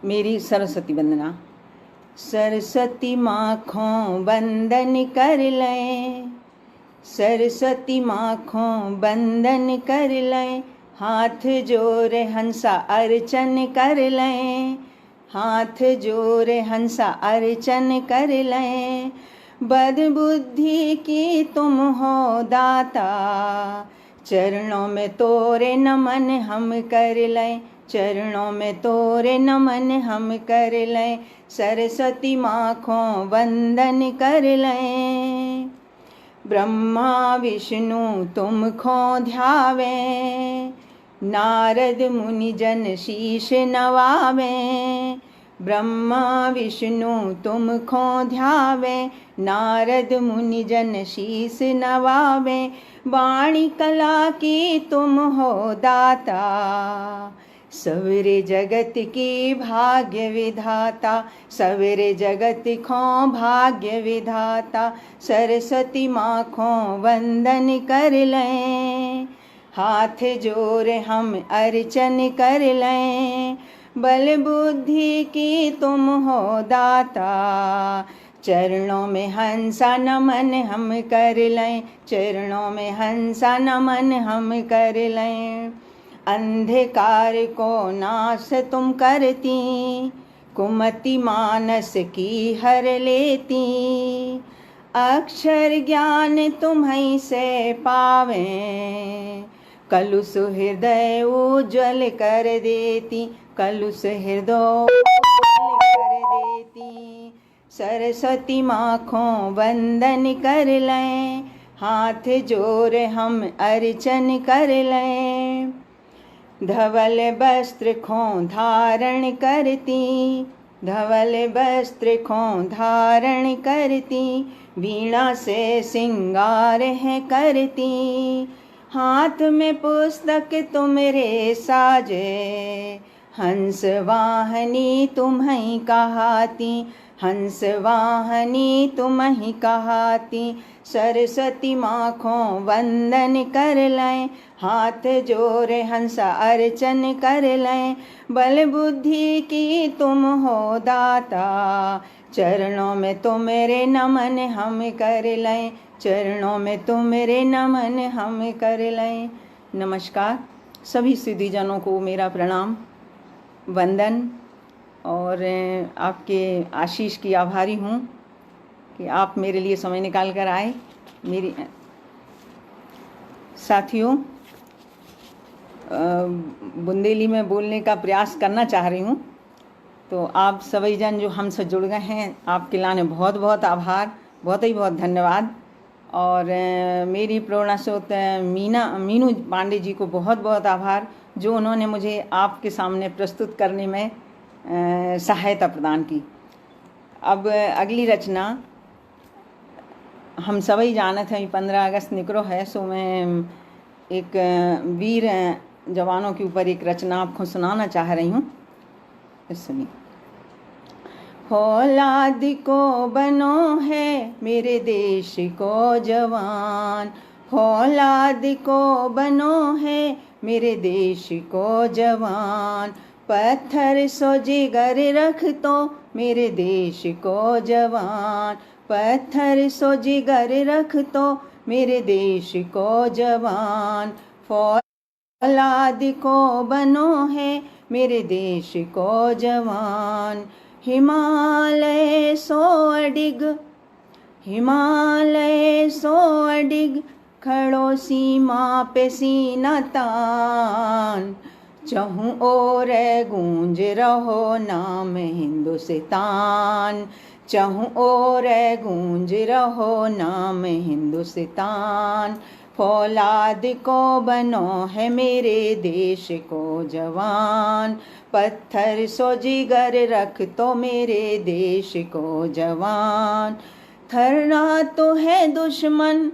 मेरी सरस्वती वंदना। सरस्वती माखों बंदन कर लें, सरस्वती माखों बंदन कर लें, हाथ जोड़ हंसा अर्चन कर लें, हाथ जोड़ हंसा अर्चन कर लें। बद बुद्धि की तुम हो दाता, चरणों में तोरे नमन हम कर लें, चरणों में तोरे नमन हम कर लें। सरस्वती माखों वंदन कर लें। ब्रह्मा विष्णु तुमको ध्यावें, नारद मुनि जन शीश नवावें। ब्रह्मा विष्णु तुमको ध्यावें, नारद मुनि जन शीश नवावें। वाणी कला की तुम हो दाता, सवेरे जगत की भाग्य विधाता, सवेरे जगत को भाग्य विधाता। सरस्वती माखों वंदन कर लें, हाथ जोड़ हम अर्चन कर लें। बल बुद्धि की तुम हो दाता, चरणों में हंसा नमन हम कर लें, चरणों में हंसा नमन हम कर लें। अंधकार को नाश तुम करती, कुमति मानस की हर लेती। अक्षर ज्ञान तुम्हीं से पावें, कलुष हृदय उज्ज्वल कर देती, कलुष हृदय उज्ज्वल कर देती। सरस्वती माखों वंदन कर लें, हाथ जोड़ हम अर्चन कर लें। धवल वस्त्र को धारण करती, धवल वस्त्र को धारण करती। वीणा से सिंगार है करती, हाथ में पुस्तक तुमरे साजे। हंस वाहनी तुम्हीं कहाती, हंस वाहनी तुम्हीं कहाती। सरस्वती माखों वंदन कर लें, हाथ जोड़ हंसा अर्चन कर लें। बल बुद्धि की तुम हो दाता, चरणों में तुमरे नमन हम कर लें, चरणों में तुमरे नमन हम कर लें। नमस्कार। सभी सिद्धिजनों को मेरा प्रणाम, वंदन। और आपके आशीष की आभारी हूँ कि आप मेरे लिए समय निकाल कर आए। मेरी साथियों, बुंदेली में बोलने का प्रयास करना चाह रही हूँ, तो आप सभी जन जो हमसे जुड़ गए हैं, आपके लाने बहुत बहुत आभार, बहुत ही बहुत धन्यवाद। और मेरी प्रेरणा स्रोत मीनू पांडे जी को बहुत बहुत आभार, जो उन्होंने मुझे आपके सामने प्रस्तुत करने में सहायता प्रदान की। अब अगली रचना हम सभी जानते हैं 15 अगस्त निकलो है, सो मैं एक वीर जवानों के ऊपर एक रचना आपको सुनाना चाह रही हूँ। सुनिए। औलाद को बनो है मेरे देश को जवान, औलाद को बनो है मेरे देश को जवान। पत्थर सो जिगर रख तो मेरे देश को जवान, पत्थर सो जिगर रख तो मेरे देश को जवान। औलाद को बनो है मेरे देश को जवान। हिमालय सो अडिग, हिमालय सो अडिग, खड़ो सीमा पे सीना तान। चहु ओर गूंज रहो नाम हिंदुस्तान, चहु ओर गूंज रहो नाम हिंदुस्तान। फौलाद को बनो है मेरे देश को जवान, पत्थर सो जिगर रख तो मेरे देश को जवान। थर्रा तो है दुश्मन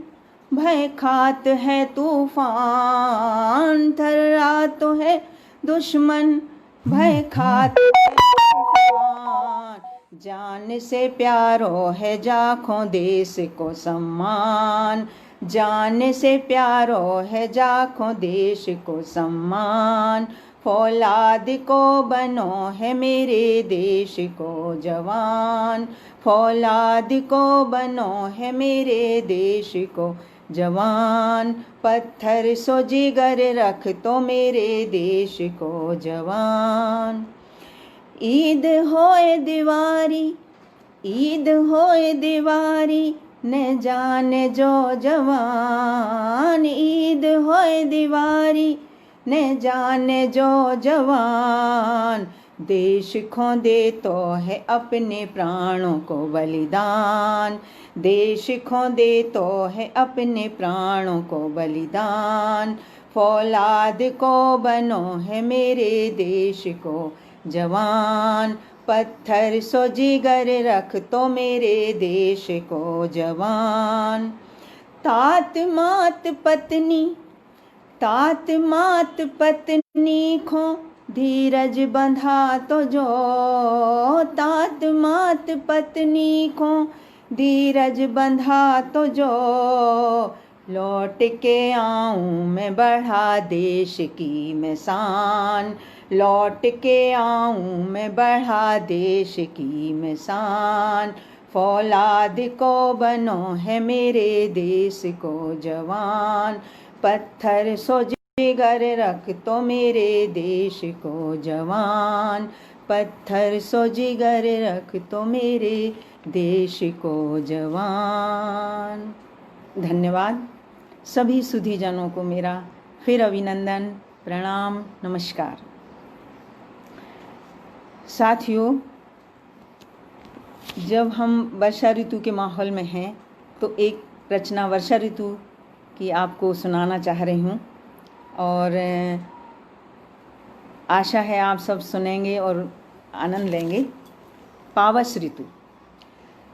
भय खात है तूफान, थर्रा तो है दुश्मन भय खात है तूफान। जान से प्यारो है जाखों देश को सम्मान, जान से प्यारो है जाखों देश को सम्मान, फौलाद को बनो है मेरे देश को जवान, फौलाद को बनो है मेरे देश को जवान, पत्थर सो जिगर रख तो मेरे देश को जवान। ईद होए दिवारी, ईद होए दिवारी, न जाने जो जवान, ईद होए दिवारी, न जाने जो जवान, देश खो दे तो है अपने प्राणों को बलिदान, देश खो दे तो है अपने प्राणों को बलिदान, फौलाद को बनो है मेरे देश को जवान, पत्थर सो जिगर रख तो मेरे देश को जवान। तात मात पत्नी, तात मात पत्नी को धीरज बंधा तो जो, तात मात पत्नी को धीरज बंधा तो जो, लौट के आऊं मैं बढ़ा देश की मैं शान, लौट के आऊं मैं बढ़ा देश की मैं शान, फौलाद को बनो है मेरे देश को जवान, पत्थर सो जिगर रख तो मेरे देश को जवान, पत्थर सो जिगर रख तो मेरे देश को जवान। धन्यवाद। सभी सुधीजनों को मेरा फिर अभिनंदन, प्रणाम, नमस्कार। साथियों, जब हम वर्षा ऋतु के माहौल में हैं तो एक रचना वर्षा ऋतु की आपको सुनाना चाह रही हूँ और आशा है आप सब सुनेंगे और आनंद लेंगे। पावस ऋतु।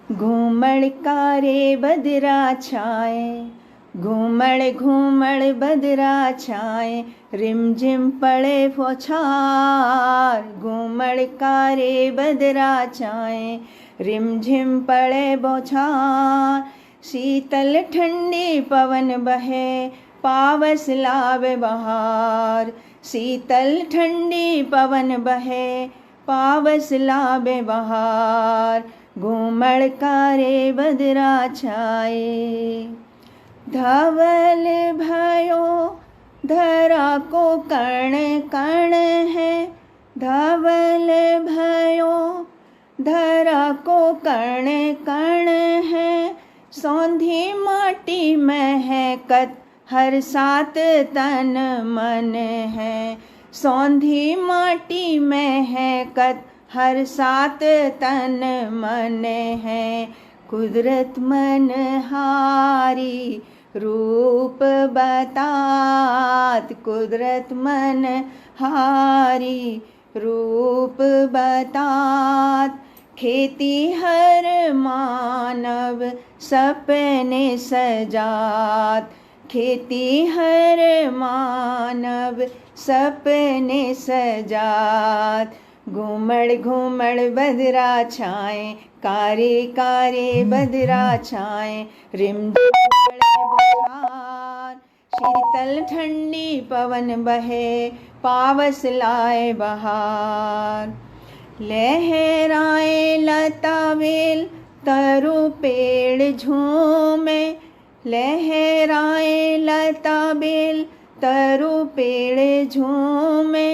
घूमड़ कारे बदरा छाए, घूमड़ घूमड़ बदरा छाए, रिमझिम पड़े बौछार, घूमड़ कारे बदरा छाए, रिमझिम पड़े बौछार, शीतल ठंडी पवन बहे, पावस लावे बहार, शीतल ठंडी पवन बहे, पावस लावे बहार, घूमड़ कारे बदरा छाए। धवल भयो धरा को कण कण है, धवल भयो धरा को कण कण है, सौंधी माटी महकत हर सात तन मन है, सौंधी माटी महकत हर सात तन मन है, कुदरत मन हारी रूप बतात, कुदरत मन हारी रूप बतात, खेती हर मानव सपने सजात, खेती हर मानव सपने सजात, घूमड़ घूमड़ बदरा छाए, कारे कारे बदरा छाए, रिमझिम पड़े बहार, शीतल ठंडी पवन बहे, पावस लाए बहार, लहराए लता बेल तरु पेड़ झूमे, लहराए लता बेल तरु पेड़ झूमे,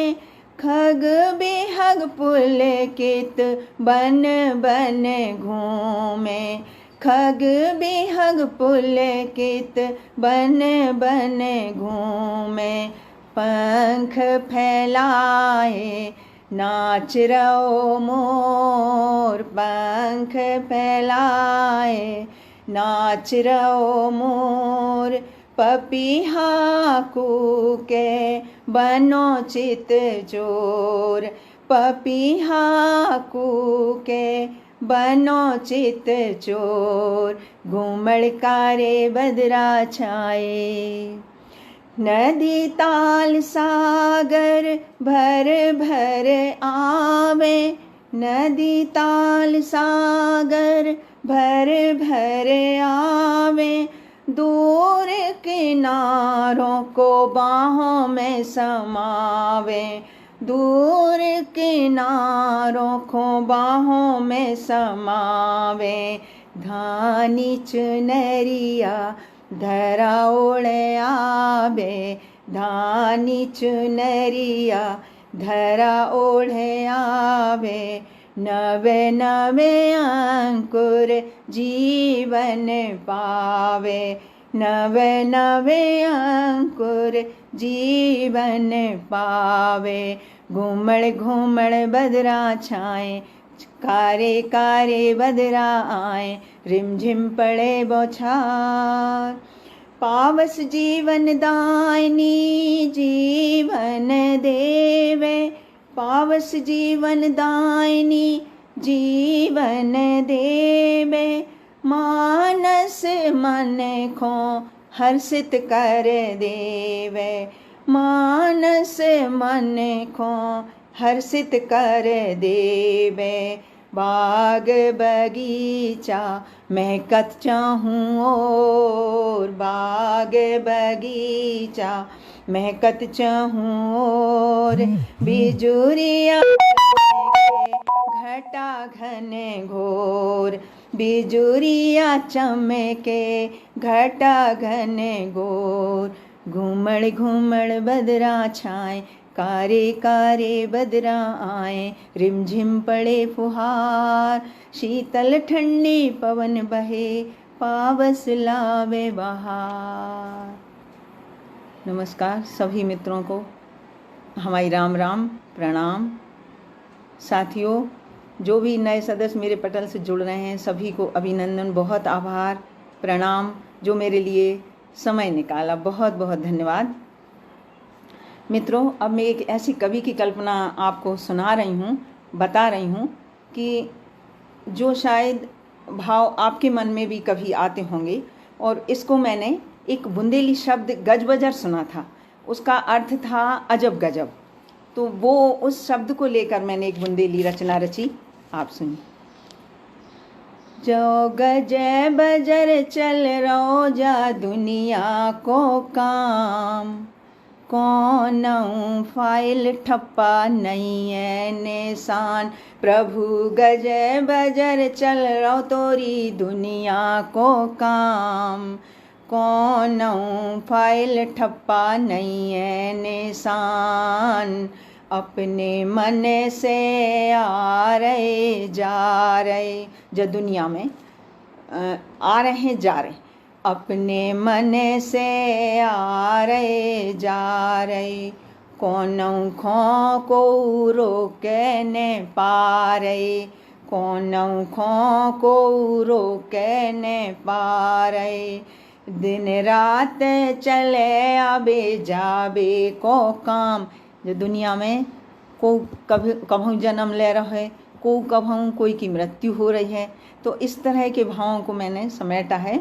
खग बेहग पुलकित बन बन घूमे, खग बेहग पुलकित बन बन घूमे, पंख फैलाए नाच रहो मोर, पंख फैलाए नाच रहो मोर, पपीहा कूके बनो चित चोर, पपीहा कूके बनो चित चोर, घूमड़ कारे बदरा छाए, नदी ताल सागर भर भर आवे, नदी ताल सागर भर भर आवे, दूर किनारों को बाहों में समावे, दूर किनारों को बाहों में समावे। धानी चुनरिया धरा ओढ़े आवे, धानी चुनरिया धरा ओढ़े आवे। नवे नवे अंकुर जीवन पावे, नवे नवे अंकुर जीवन पावे। घूमड़ घूमड़ बदरा छाए, कारे कारे बदरा आए, रिमझिम पड़े बौछार। पावस जीवन दायनी जीवन देवे, पावस जीवन दायनी जीवन देवे। मानस मन को हर्षित कर देवे, मानस मन को हर्षित कर देवे। बाग बगीचा महकत चाहूँ और, बाग बगीचा महकत चाहूँ और। बिजुरिया घटा घने घोर, बिजुरिया चमके घटा घने घोर। घूमड़ घूमड़ बदरा छाए, कारे कारे बदरा आए, रिमझिम पड़े फुहार। शीतल ठंडी पवन बहे, पावस लावे बहार। नमस्कार सभी मित्रों को, हमारी राम राम प्रणाम। साथियों, जो भी नए सदस्य मेरे पटल से जुड़ रहे हैं सभी को अभिनंदन, बहुत आभार, प्रणाम। जो मेरे लिए समय निकाला, बहुत बहुत धन्यवाद। मित्रों, अब मैं एक ऐसी कवि की कल्पना आपको सुना रही हूँ, बता रही हूँ कि जो शायद भाव आपके मन में भी कभी आते होंगे। और इसको मैंने एक बुंदेली शब्द गजबजर सुना था, उसका अर्थ था अजब गजब। तो वो उस शब्द को लेकर मैंने एक बुंदेली रचना रची, आप सुनिए। जो गजे बजर चल रहो जा दुनिया को काम, कौन फाइल ठप्पा नहीं है निशान। प्रभु गजे बजर चल रहो तोरी दुनिया को काम, कौन फाइल ठप्पा नहीं है निशान। अपने मन से आ रहे जा रहे, जो दुनिया में आ रहे जा रहे, अपने मन से आ रहे जा रहे। कौनों खो को रोके न पा रहे, कौनों खो को रोके न पा रहे। दिन रात चले आबे जाबे को काम, जो दुनिया में को कभी कभू जन्म ले रहा है, को कभू कोई की मृत्यु हो रही है। तो इस तरह के भावों को मैंने समेटा है।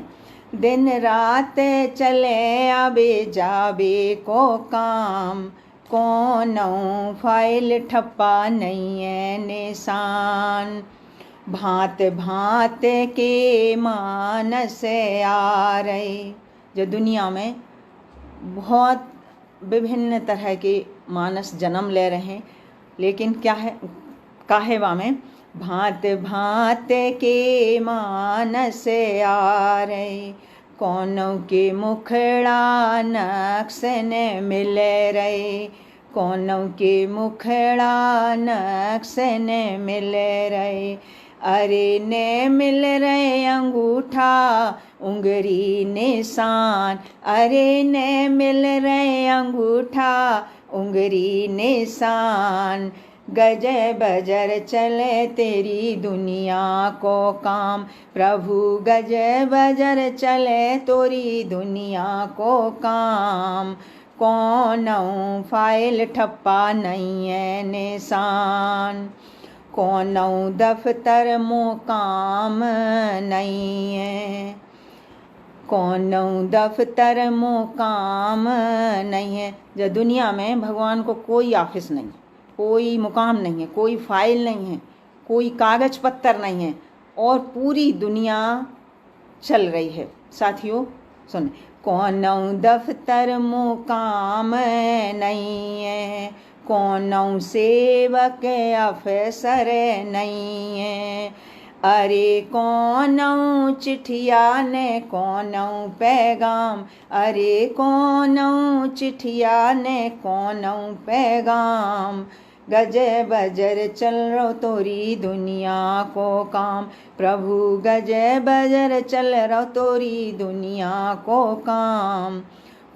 दिन रात चले आबे जाबे को काम, कौनों फाइल ठप्पा नहीं है निशान। भांत भांत के मानस आ रहे, जो दुनिया में बहुत विभिन्न तरह के मानस जन्म ले रहे हैं, लेकिन क्या है काहेवा में भांत भांत के मानस आ रहे। कौनों के मुखड़ा नक्श न मिल रहे, कौनों के मुखड़ा नक्श न मिल रहे। अरे ने मिल रहे अंगूठा उंगरी निशान, अरे ने मिल रहे अंगूठा उंगरी निशान। गजे बजर चले तेरी दुनिया को काम, प्रभु गजे बजर चले तोरी दुनिया को काम। कौनों फाइल ठप्पा नहीं है निशान, कौनों दफ्तर मुकाम नहीं है, कौनों दफ्तर मुकाम नहीं है। जो दुनिया में भगवान को कोई ऑफिस नहीं, कोई मुकाम नहीं है, कोई फाइल नहीं है, कोई कागज पत्तर नहीं है, और पूरी दुनिया चल रही है। साथियों, सुन, कौनऊ दफ्तर मुकाम नहीं है, कौनऊ सेवक अफसर नहीं है, अरे कौनऊ चिठिया ने कौनऊ पैगाम, अरे कौनऊ चिठिया ने कौनऊ पैगाम, गज बजर चल रो तोरी दुनिया को काम, प्रभु गज बजर चल रो तोरी दुनिया को काम,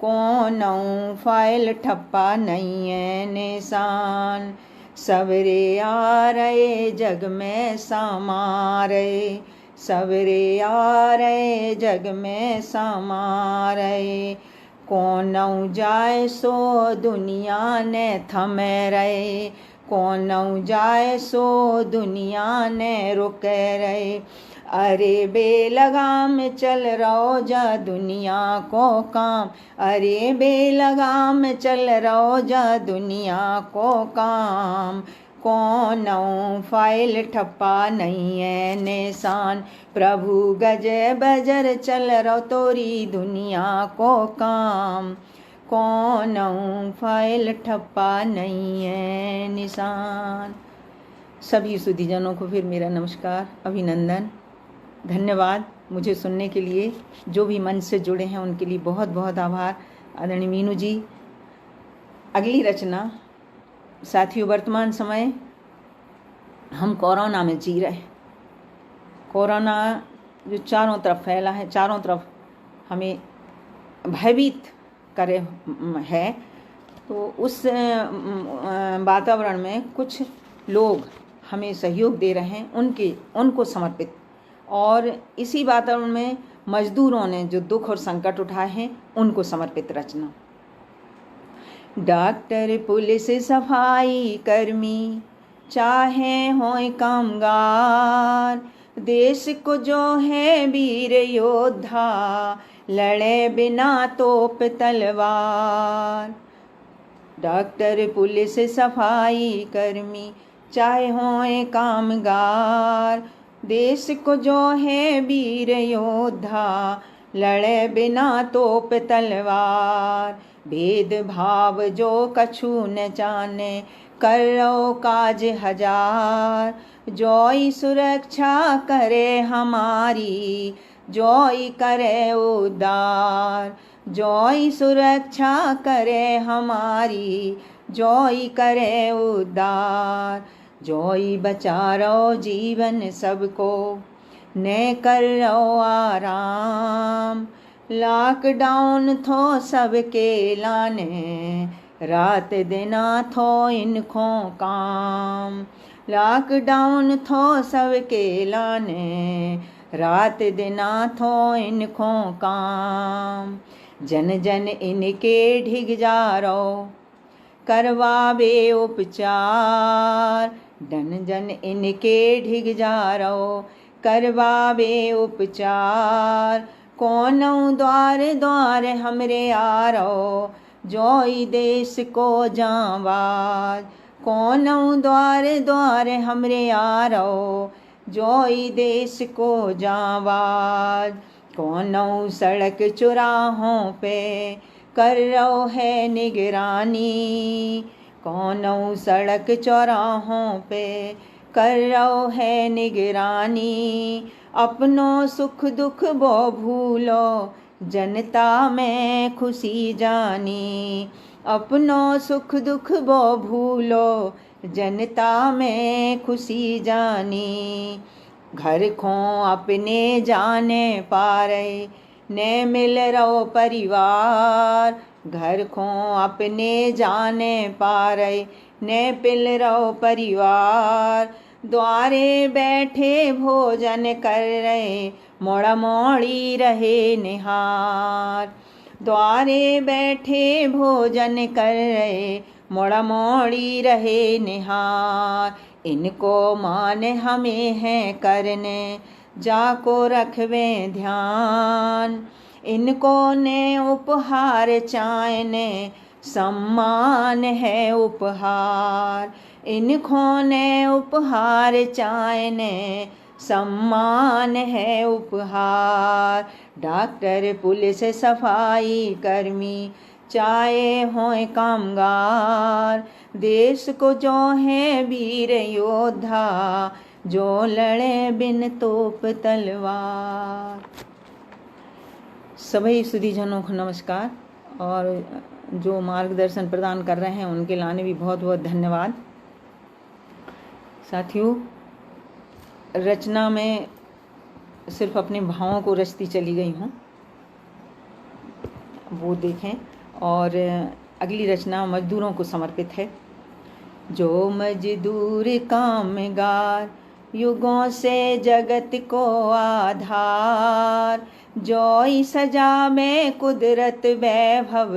कौनऊ फाइल ठप्पा नहीं है निशान, सवरे आ रहे जग में समा रहे, सवरे आ रहे जग में समा रहे, कौनऊ जाए सो दुनिया ने थमे रहे, कौनऊ जाए सो दुनिया ने रुके रहे, अरे बेलगाम चल रहो जा दुनिया को काम, अरे बेलगाम चल रहो जा दुनिया को काम, कौनऊ फाइल ठप्पा नहीं है निशान, प्रभु गज बजर चल रहो तोरी दुनिया को काम, कौनऊ फाइल ठप्पा नहीं है निशान। सभी सुधीजनों को फिर मेरा नमस्कार, अभिनंदन, धन्यवाद मुझे सुनने के लिए। जो भी मंच से जुड़े हैं उनके लिए बहुत बहुत आभार। आदरणीय मीनू जी। अगली रचना, साथियों, वर्तमान समय हम कोरोना में जी रहे। कोरोना जो चारों तरफ फैला है, चारों तरफ हमें भयभीत करे है, तो उस वातावरण में कुछ लोग हमें सहयोग दे रहे हैं, उनको समर्पित। और इसी वातावरण में मजदूरों ने जो दुख और संकट उठाए हैं उनको समर्पित रचना। डॉक्टर, पुलिस, सफाई कर्मी, चाहे हों कामगार, देश को जो है वीर योद्धा, लड़े बिना तोप तलवार। डॉक्टर, पुलिस, सफाई कर्मी, चाहे हों कामगार, देश को जो है वीर योद्धा, लड़े बिना तोप तलवार। भेदभाव जो कछु न जाने, करो काज हजार, जोई सुरक्षा करे हमारी, जोई करे उद्धार। जोई सुरक्षा करे हमारी, जोई करे उद्धार। जोई बचारो जीवन सबको, ने करो आराम। लॉकडाउन थो सबके लाने, रात दिना थो इनको काम। लॉकडाउन थो सबके लाने, रात दिना थो इनको काम। जन जन इनके ढिग जारो, करवावे उपचार। जन जन इनके ढिग जारो, करवावे उपचार। कौनऊ द्वार द्वार हमरे आरो, जोई देश को जावाज। कौनऊ द्वार द्वार हमरे आरो, जोई देश को जावाज। कौनऊ सड़क चौराहों पे, कर रहो है निगरानी। कौनऊ सड़क चौराहों पे, कर रहो है निगरानी। अपनों सुख दुख वो भूलो, जनता में खुशी जानी। अपनों सुख दुख वो भूलो, जनता में खुशी जानी। घर को अपने जाने पारे, ने मिल रहो परिवार। घर को अपने जाने पारे, ने पिल रहो परिवार। द्वारे बैठे भोजन कर रहे, मोड़ा मोड़ी रहे निहार। द्वारे बैठे भोजन कर रहे, मोड़ा मोड़ी रहे निहार। इनको मान हमें है करने, जाको रखवे ध्यान। इनको ने उपहार चाहने, सम्मान है उपहार। इनको ने उपहार चाहने, सम्मान है उपहार। डॉक्टर, पुलिस, सफाई कर्मी, चाहे हों कामगार, देश को जो है वीर योद्धा, जो लड़े बिन तोप तलवार। सभी सुधीजनों को नमस्कार, और जो मार्गदर्शन प्रदान कर रहे हैं उनके लाने भी बहुत बहुत धन्यवाद। साथियों, रचना में सिर्फ अपने भावों को रचती चली गई हूँ, वो देखें। और अगली रचना मजदूरों को समर्पित है। जो मजदूर कामगार, युगों से जगत को आधार, जो सजा में कुदरत वैभव,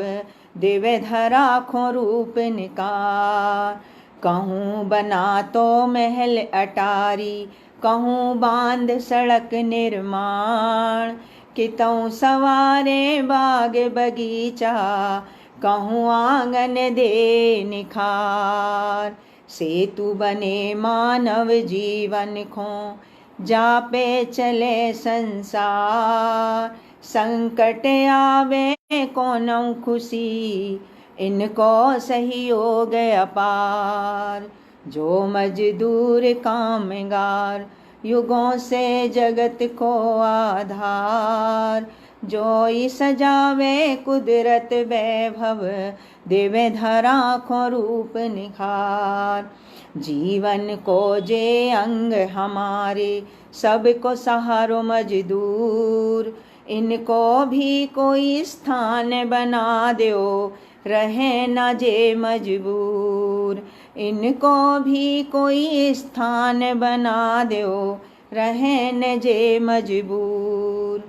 देवे धरा खो रूप निकार। कहूँ बना तो महल अटारी, कहूँ बांध सड़क निर्माण, कितों सवारे बाग बगीचा, कहूँ आंगन दे निखार। सेतु बने मानव जीवन को, जा पे चले संसार। संकट आवे कोनो खुशी, इनको सहयोग अपार। जो मजदूर कामगार, युगों से जगत को आधार, जो सजावे कुदरत वैभव, देवे धरा को रूप निखार। जीवन को जे अंग हमारे, सबको सहारो मजदूर, इनको भी कोई स्थान बना दो, रहे न जे मजबूर। इनको भी कोई स्थान बना दो, रहे न जे मजबूर।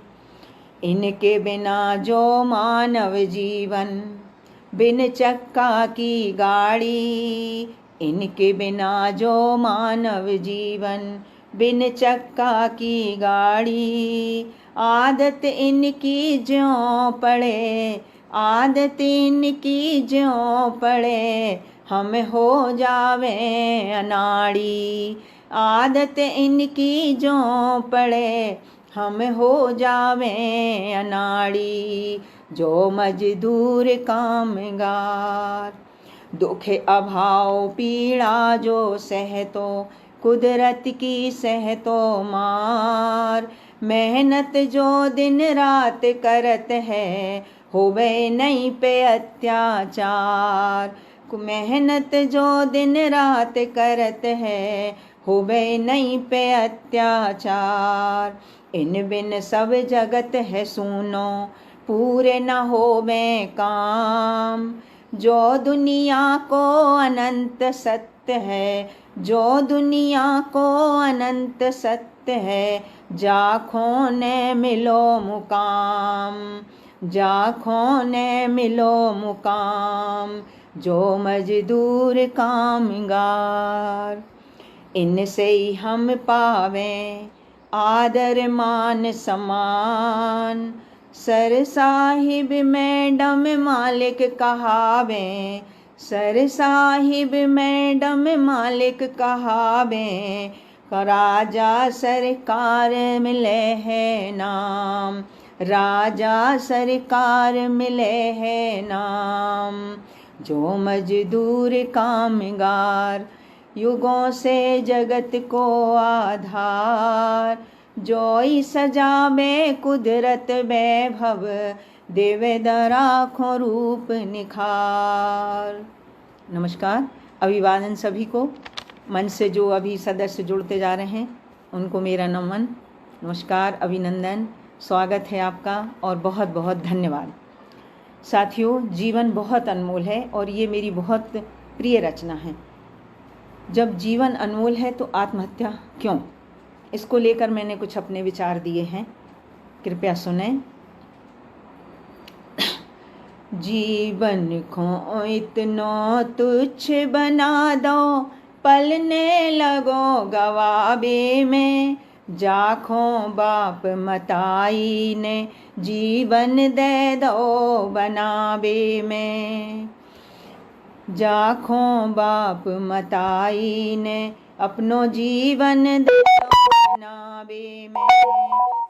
इनके बिना जो मानव जीवन, बिन चक्का की गाड़ी। इनके बिना जो मानव जीवन, बिन चक्का की गाड़ी। आदत इनकी ज्यों पड़े, आदत इनकी ज्यों पड़े, हम हो जावे अनाड़ी। आदत इनकी ज्यों पड़े, हम हो जावे अनाड़ी। जो मजदूर कामगार, दुख अभाव पीड़ा जो सहतो, कुदरत की सहतो मार। मेहनत जो दिन रात करत है, होवे नहीं पे अत्याचार। मेहनत जो दिन रात करत है, होवे नहीं पे अत्याचार। इन बिन सब जगत है सूनो, पूरे न होवे काम। जो दुनिया को अनंत सत्य है, जो दुनिया को अनंत सत्य है, जाखों ने मिलो मुकाम, जाखों ने मिलो मुकाम। जो मजदूर कामगार, इनसे ही हम पावें आदर मान सम्मान। सर साहिब मैडम मालिक कहावें, सर साहिब मैडम मालिक कहावें। राजा सरकार मिले है नाम, राजा सरकार मिले है नाम। जो मजदूर कामगार, युगों से जगत को आधार। जो सजावे कुदरत वैभव, देवे दराखों रूप निखार। नमस्कार, अभिवादन सभी को। मन से जो अभी सदस्य जुड़ते जा रहे हैं उनको मेरा नमन, नमस्कार, अभिनंदन, स्वागत है आपका और बहुत बहुत धन्यवाद। साथियों, जीवन बहुत अनमोल है और ये मेरी बहुत प्रिय रचना है। जब जीवन अनमोल है तो आत्महत्या क्यों? इसको लेकर मैंने कुछ अपने विचार दिए हैं, कृपया सुनें। जीवन को इतना तुच्छ बना दो, पलने लगो गवाबे में। जाखों बाप मताई ने जीवन दे दो बनाबे में। जाखों बाप मताई ने अपनो जीवन दे दो बनावे में।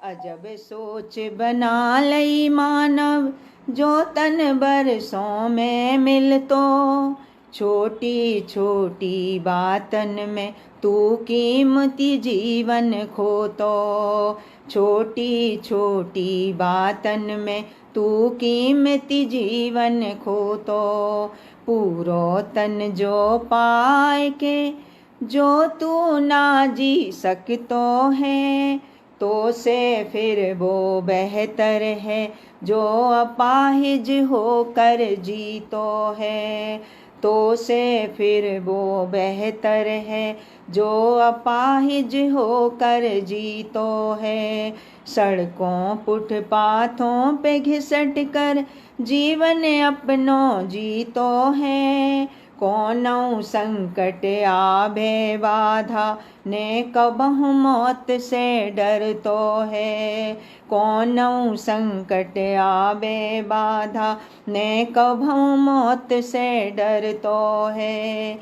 अजब सोच बना लई मानव, जो तन बरसों में मिलतो। छोटी छोटी बातन में तू कीमती जीवन खोतो। छोटी छोटी बातन में तू कीमती जीवन खोतो। पूरो तन जो पाए के जो तू ना जी सकतो है, तो से फिर वो बेहतर है जो अपाहिज होकर जीतो है। तो से फिर वो बेहतर है जो अपाहिज होकर जीतो है। सड़कों फुटपाथों पे घिसट कर जीवन अपनो जीतो है। कौनौ संकट आवे बाधा ने कबहु मौत से डरतो है। कौनौ संकट आवे बाधा ने कबहु मौत से डरतो है।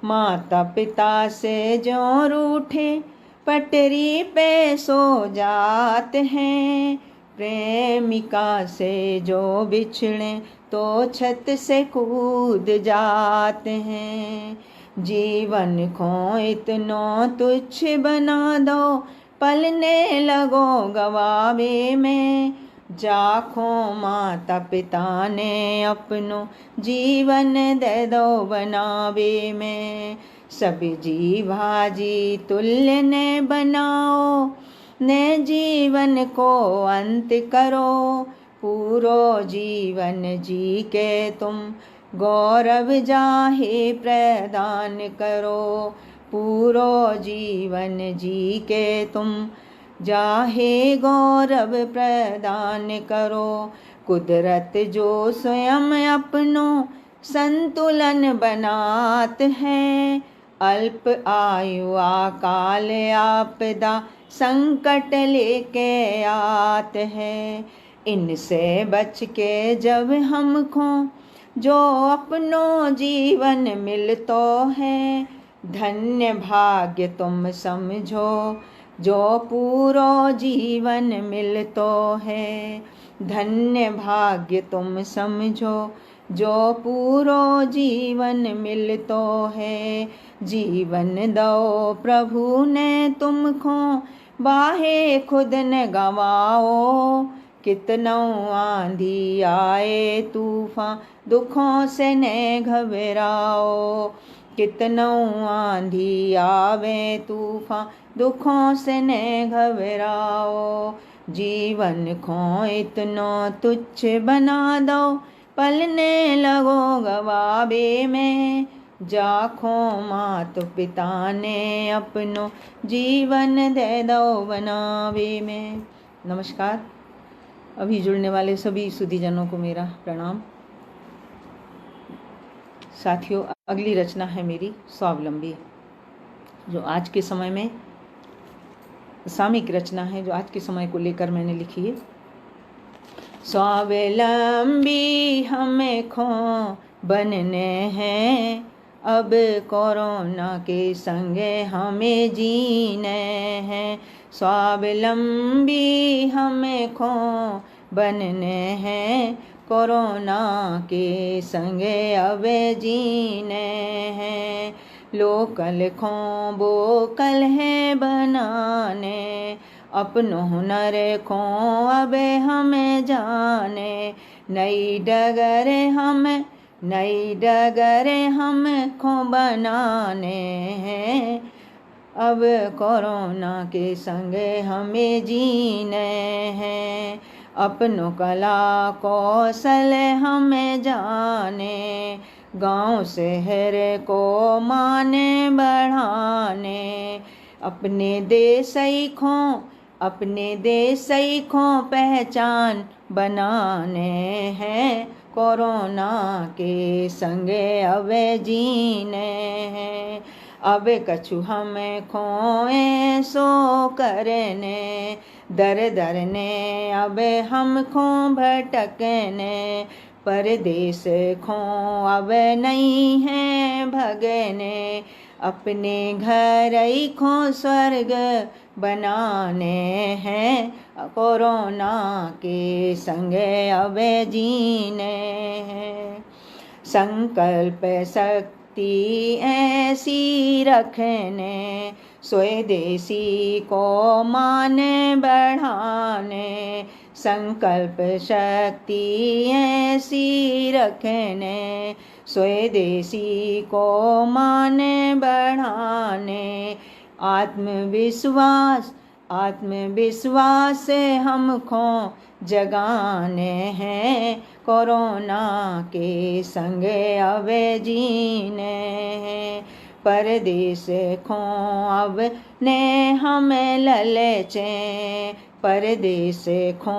माता पिता से जो रूठे पटरी पे सो जाते हैं। प्रेमिका से जो बिछड़े तो छत से कूद जाते हैं। जीवन को इतनो तुच्छ बना दो, पलने लगो गवावे में। जाखो माता पिता ने अपनो जीवन दे दो बनावे में। सब जीवाजी तुल्य ने बनाओ, ने जीवन को अंत करो। पूरो जीवन जी के तुम गौरव जाहे प्रदान करो। पूरो जीवन जी के तुम जाहे गौरव प्रदान करो। कुदरत जो स्वयं अपनो संतुलन बनात है। अल्प आयु अकाल आपदा संकट लेके आत है। इनसे बच के जब हमको जो अपनो जीवन मिलतो है, धन्य भाग्य तुम समझो जो पूरो जीवन मिलतो है। धन्य भाग्य तुम समझो जो पूरो जीवन मिलतो है। जीवन दो प्रभु ने तुमको, बाहे खुद न गवाओ। कितनौ आंधी आए तूफान, दुखों से न घबराओ। कितनौ आंधी आवे तूफान, दुखों से न घबराओ। जीवन को इतनो तुच्छ बना दो, पलने लगो गवावे में। जाखो मात पिता ने अपनो जीवन दे दो बनावे में। नमस्कार। अभी जुड़ने वाले सभी सुधीजनों को मेरा प्रणाम। साथियों, अगली रचना है मेरी स्वावलंबी, जो आज के समय में सामयिक रचना है, जो आज के समय को लेकर मैंने लिखी है। स्वावलंबी हमें खो बनने हैं, अब कोरोना के संगे हमें जीने हैं। स्वावलंबी हमें खो बनने हैं, कोरोना के संगे अब जीने हैं। लोकल खो बोकल है बनाने, अपनो हुनर को अब हमें जाने। नई डगरे हमको बनाने हैं, अब कोरोना के संगे हमें जीने हैं। अपनो कला कौशल हमें जाने, गांव शहर को माने बढ़ाने। अपने देश को पहचान बनाने हैं, कोरोना के संगे अब जीने हैं। अब कछु हमें खोए सो करने, दर ने अब हमको भटकने। परदेश खो अब नहीं है भगने, अपने घर ही को स्वर्ग बनाने हैं, कोरोना के संग अब जीने हैं। संकल्प शक्ति ऐसी रखने, स्वदेशी को मान बढ़ाने। संकल्प शक्ति ऐसी रखने, स्वदेशी को मान बढ़ाने। आत्मविश्वास हमको जगाने हैं, कोरोना के संग अब जीने हैं। परदेश को अब ने हम ललचें, परदेश को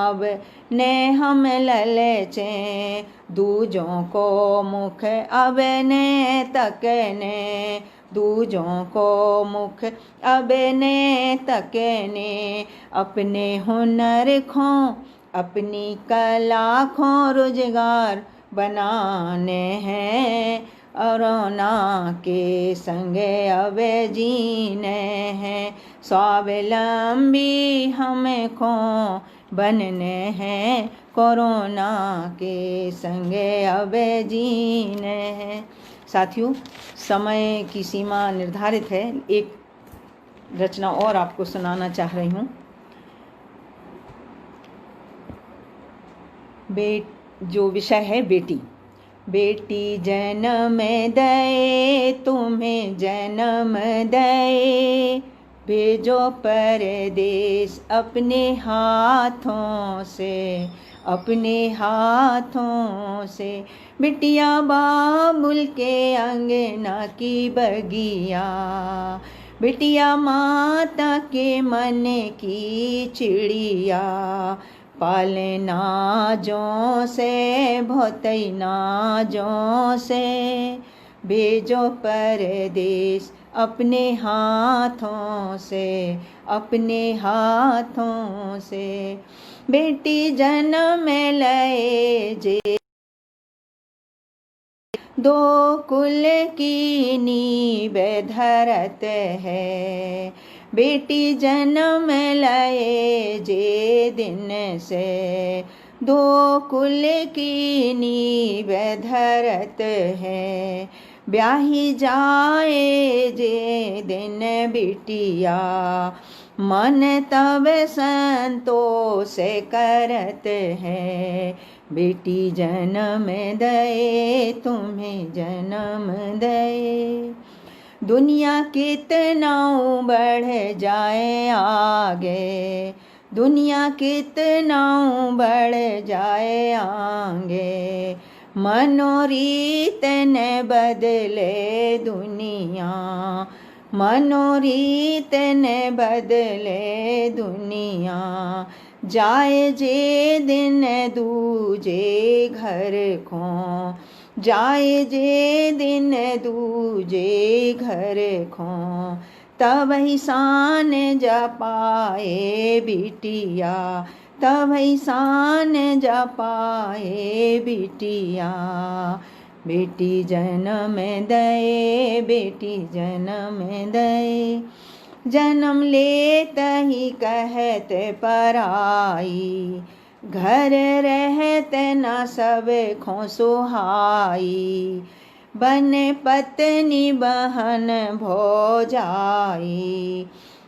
अब ने हम ललचें। दूजों को मुख अब ने तकने, दूजों को मुख अब ने तकने। अपने हुनर को, अपनी कला को रोजगार बनाने हैं, कोरोना के संग अब जीने हैं। स्वावलंबी हमको बनने हैं, कोरोना के संग अब जीने हैं। साथियों, समय की सीमा निर्धारित है, एक रचना और आपको सुनाना चाह रही हूँ। जो विषय है बेटी। बेटी जन्म दे तुम्हें जन्म दे, भेजो परदेश अपने हाथों से, अपने हाथों से। बिटिया बाबुल के अंगना की बगिया, बिटिया माता के मन की चिड़िया। पाले नाजों से भोतई नाजों से, भेजो परदेश अपने हाथों से, अपने हाथों से। बेटी जन्म लए जे दो कुल की नींव धरत है। बेटी जन्म लए जे दिन से, दो कुल की नींव धरत है। ब्याही जाए जे दिन बिटिया, मन तब संतोष करत है। बेटी जन्म दे तुम्हें जन्म दे। दुनिया कितना बढ़ जाए आगे, दुनिया कितना बढ़ जाए आगे। मनोरीत न बदले दुनिया, मनोरीत न बदले दुनिया। जाए जे दिन दूजे घर को, जाए जे दिन दूजे घर को। तब ही शान जपाए बिटिया, तब ही शान जपाए बिटिया। बेटी जन्म दे, बेटी जन्म दे। जन्म लेत ही कहत पराई, घर रहत न सब खो सुहाई। बन पत्नी बहन भौजाई,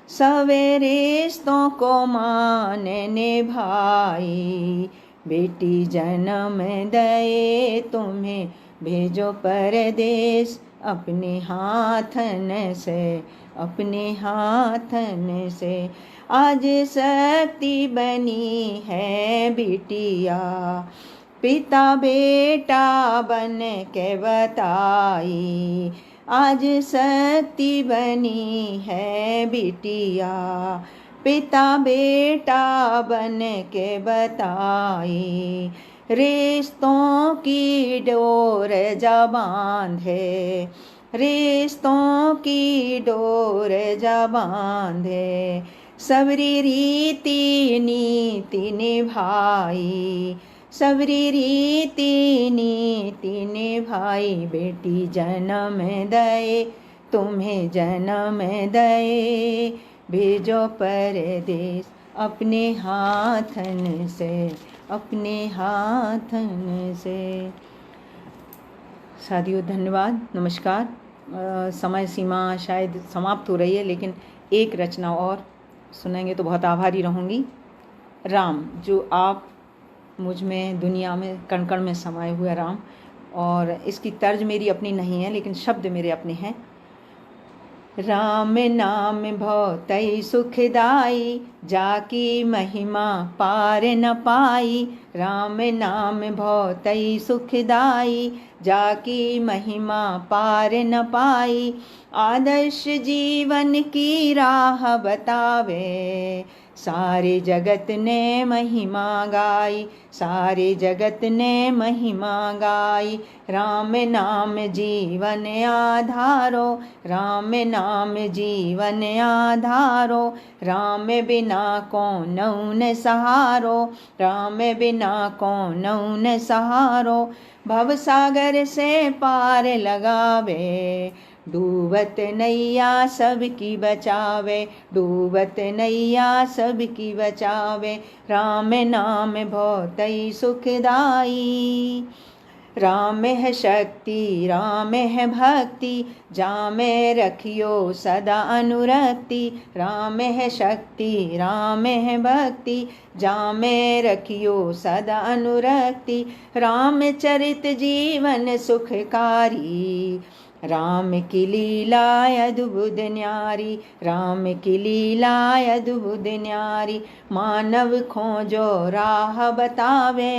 सवे रिश्तों को मान निभाई। बेटी जन्म दे तुम्हें भेजो परदेश, अपने हाथन से, अपने हाथन से। आज शक्ति बनी है बिटिया, पिता बेटा बन के बताई। आज शक्ति बनी है बिटिया, पिता बेटा बन के बताई। रिश्तों की डोर जा बांधे, रिश्तों की डोर जा बांधे। सबरी रीति नीति निभाई, सबरी रीति नीति निभाई। बेटी जन्म दे तुम्हें जन्म दए, भेजो परदेस अपने हाथन से, अपने हाथन से। साथियों धन्यवाद, नमस्कार। समय सीमा शायद समाप्त हो रही है, लेकिन एक रचना और सुनेंगे तो बहुत आभारी रहूँगी। राम, जो आप मुझ में, दुनिया में, कण कण में समाये हुए राम, और इसकी तर्ज मेरी अपनी नहीं है लेकिन शब्द मेरे अपने हैं। राम नाम भौतई सुखदाई, जाकी महिमा पार न पाई। राम नाम भौतई सुखदाई, जाकी महिमा पार न पाई। आदर्श जीवन की राह बतावे, सारे जगत ने महिमा गाई, सारे जगत ने महिमा गाई। राम नाम जीवन आधारो, राम नाम जीवन आधारो। राम बिना कौन न सहारो, राम बिना कौन न सहारो। भव सागर से पार लगावे, डूबत नैया सबकी बचावे, डूबत नैया सबकी बचावे। राम नाम भौतई सुखदाई। राम है शक्ति, राम है भक्ति, जामे रखियो सदा अनुरक्ति। राम है शक्ति, राम है भक्ति, जामे रखियो सदा अनुरक्ति। रामचरित जीवन सुखकारी, राम की लीला अद्भुत न्यारी, राम की लीला अद्भुत न्यारी। मानव खोजो राह बतावे,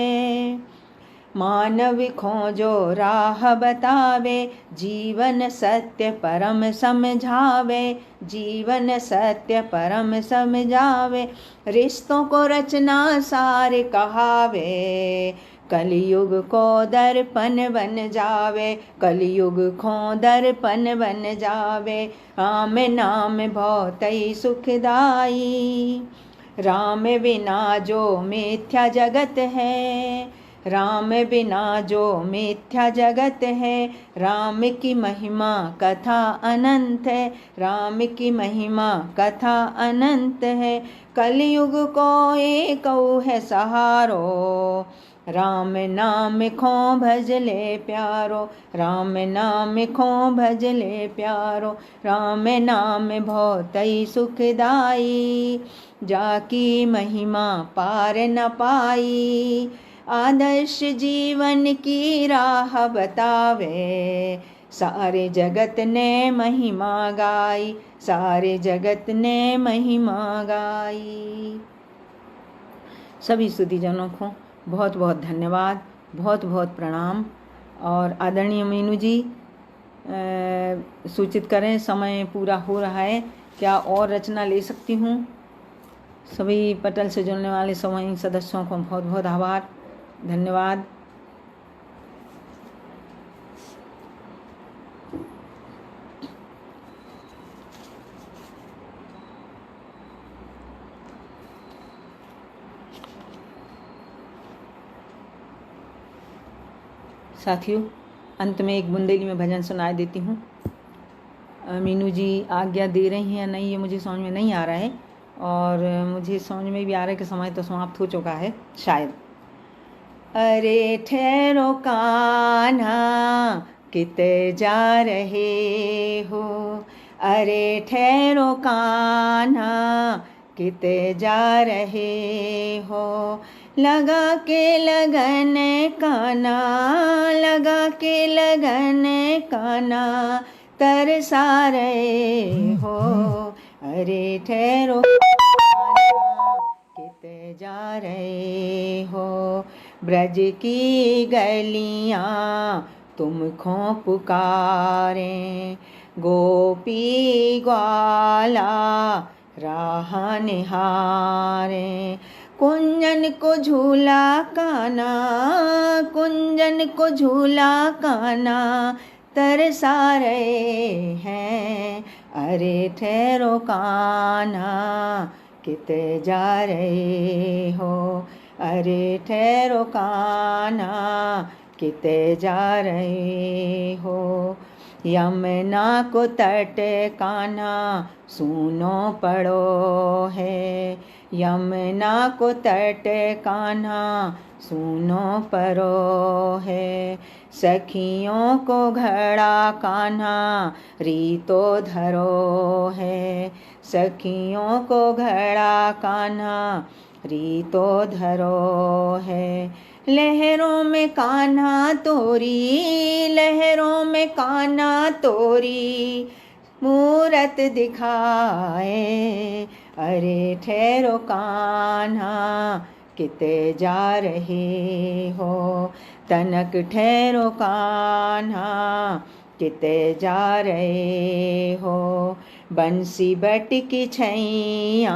मानव खोजो राह बतावे। जीवन सत्य परम समझावे, जीवन सत्य परम समझावे। रिश्तों को रचना सार कहावे, कलयुग को दर्पण बन जावे, कलयुग को दर्पण बन जावे। राम नाम भौतई सुखदाई। राम बिना जो मिथ्या जगत है, राम बिना जो मिथ्या जगत है। राम की महिमा कथा अनंत है, राम की महिमा कथा अनंत है। कलयुग को एक है सहारो, राम नाम खो भजले प्यारो, राम नाम खो भजले प्यारो। राम नाम भौतई सुखदाई, जाकी महिमा पार न पाई। आदर्श जीवन की राह बतावे, सारे जगत ने महिमा गाई, सारे जगत ने महिमा गाई। सभी स्तुतिजनों को बहुत बहुत धन्यवाद, बहुत बहुत प्रणाम। और आदरणीय मीनू जी, सूचित करें समय पूरा हो रहा है, क्या और रचना ले सकती हूँ? सभी पटल से जुड़ने वाले सभी सदस्यों को बहुत बहुत आभार, धन्यवाद। साथियों, अंत में एक बुंदेली में भजन सुनाई देती हूँ। मीनू जी आज्ञा दे रही हैं या नहीं ये मुझे समझ में नहीं आ रहा है, और मुझे समझ में भी आ रहा है कि समय तो समाप्त हो चुका है शायद। अरे ठहरो कान्हा किते जा रहे हो, अरे ठहरो कान्हा किते जा रहे हो। लगा के लगन कान्हा, लगा के लगन कान्हा तरसा रहे हो। अरे ठहरो कान्हा किते जा रहे हो। ब्रज की गलियां तुमको पुकारें, गोपी ग्वाला राह निहारें। कुंजन को झूला कान्हा, कुंजन को झूला कान्हा तरसा रहे हैं। अरे ठहरो कान्हा किते जा रहे हो, अरे ठहरो कान्हा किते जा रहे हो। यमुना को तट कान्हा सूनो पड़ो है, यमुना को तट कान्हा सूनो पड़ो है। सखियों को घड़ा कान्हा रीतो धरो है, सखियों को घड़ा कान्हा रीतो धरो है। लहरों में कान्हा तोरी, लहरों में कान्हा तोरी मूरत दिखाए। अरे ठहरो कान्हा किते जा रहे हो, तनक ठहरो कान्हा किते जा रहे हो। बंसी बट की छैया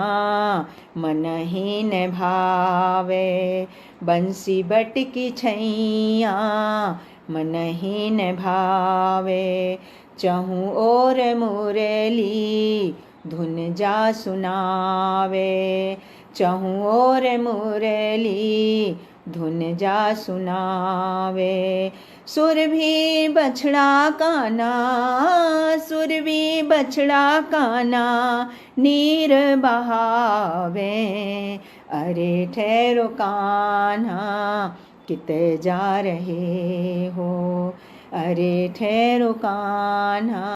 मन ही न भावे, बंसी बट की छैया मन ही न भावे। चहूँ और मुरली धुन जा सुनावे, चहूँ और मुरली धुन जा सुनावे। सुर भी बछड़ा कान्हा, सुर भी बछड़ा कान्हा नीर बहावे। अरे ठहरो कान्हा किते जा रहे हो, अरे ठहरो कान्हा।